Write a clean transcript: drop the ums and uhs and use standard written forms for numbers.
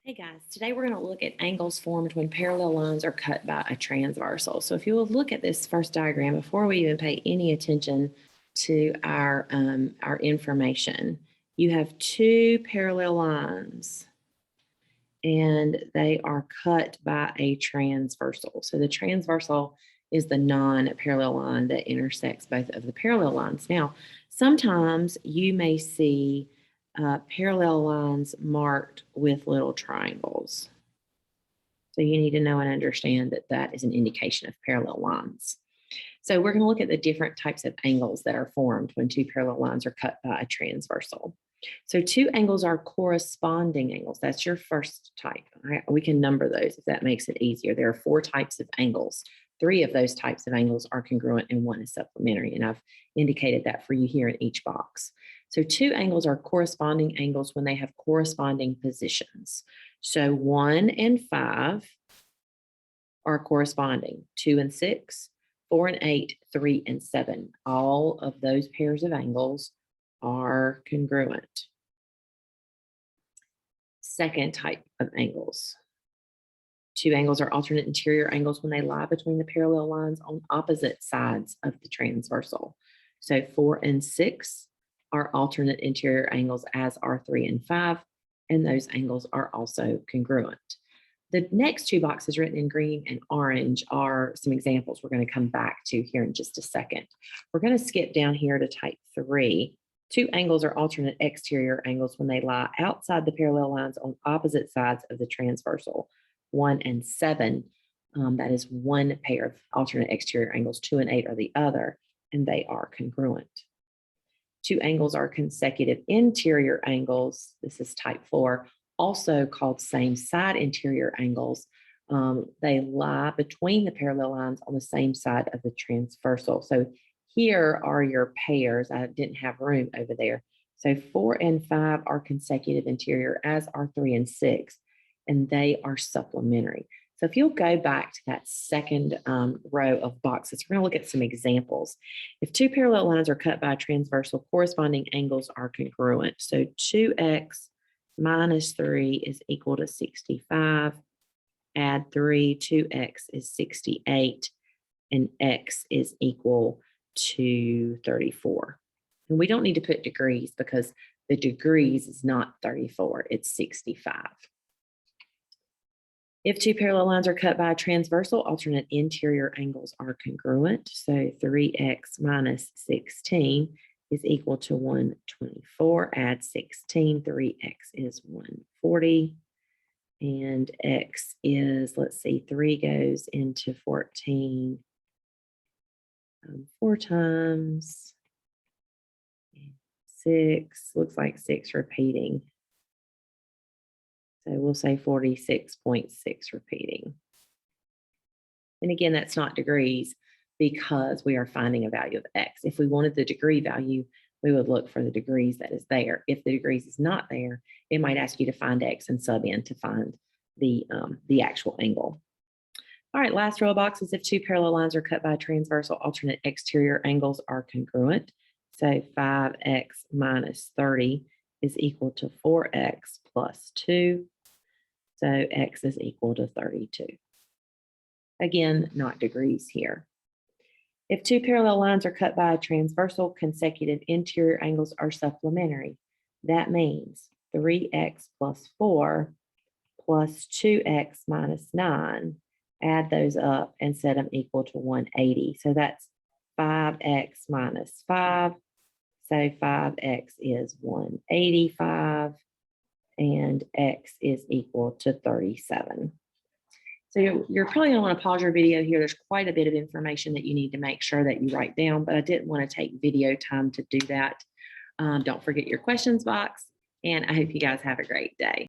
Hey guys, today we're going to look at angles formed when parallel lines are cut by a transversal. So if you will look at this first diagram before we even pay any attention to our information, you have two parallel lines and they are cut by a transversal. So the transversal is the non-parallel line that intersects both of the parallel lines. Now, sometimes you may see parallel lines marked with little triangles. So you need to know and understand that that is an indication of parallel lines. So we're going to look at the different types of angles that are formed when two parallel lines are cut by a transversal. So two angles are corresponding angles. That's your first type. Right? We can number those if that makes it easier. There are four types of angles. Three of those types of angles are congruent and one is supplementary. And I've indicated that for you here in each box. So two angles are corresponding angles when they have corresponding positions. So 1 and 5 are corresponding. 2 and 6, 4 and 8, 3 and 7. All of those pairs of angles are congruent. Second type of angles. Two angles are alternate interior angles when they lie between the parallel lines on opposite sides of the transversal. So 4 and 6 are alternate interior angles, as are 3 and 5, and those angles are also congruent. The next two boxes written in green and orange are some examples we're going to come back to here in just a second. We're going to skip down here to type 3. Two angles are alternate exterior angles when they lie outside the parallel lines on opposite sides of the transversal. 1 and 7, that is one pair of alternate exterior angles. 2 and 8 are the other, and they are congruent. Two angles are consecutive interior angles. This is type 4, also called same side interior angles. They lie between the parallel lines on the same side of the transversal. So here are your pairs. I didn't have room over there. So 4 and 5 are consecutive interior, as are 3 and 6, and they are supplementary. So if you'll go back to that second row of boxes, we're going to look at some examples. If two parallel lines are cut by a transversal, corresponding angles are congruent. So 2x minus 3 is equal to 65. Add 3, 2x is 68, and x is equal to 34. And we don't need to put degrees because the degrees is not 34, it's 65. If two parallel lines are cut by a transversal, alternate interior angles are congruent. So 3x minus 16 is equal to 124. Add 16, 3x is 140. And x is, let's see, 3 goes into 14 4 times. 6, looks like 6 repeating. So we'll say 46.6 repeating. And again, that's not degrees because we are finding a value of x. If we wanted the degree value, we would look for the degrees that is there. If the degrees is not there, it might ask you to find x and sub in to find the actual angle. All right, last row of boxes. If two parallel lines are cut by a transversal, alternate exterior angles are congruent. So 5x minus 30 is equal to 4x plus 2. So x is equal to 32. Again, not degrees here. If two parallel lines are cut by a transversal, consecutive interior angles are supplementary. That means 3x plus 4 plus 2x minus 9. Add those up and set them equal to 180. So that's 5x minus 5. So 5x is 185 and x is equal to 37. So you're probably gonna want to pause your video here. There's quite a bit of information that you need to make sure that you write down, but I didn't want to take video time to do that. Don't forget your questions box, and I hope you guys have a great day.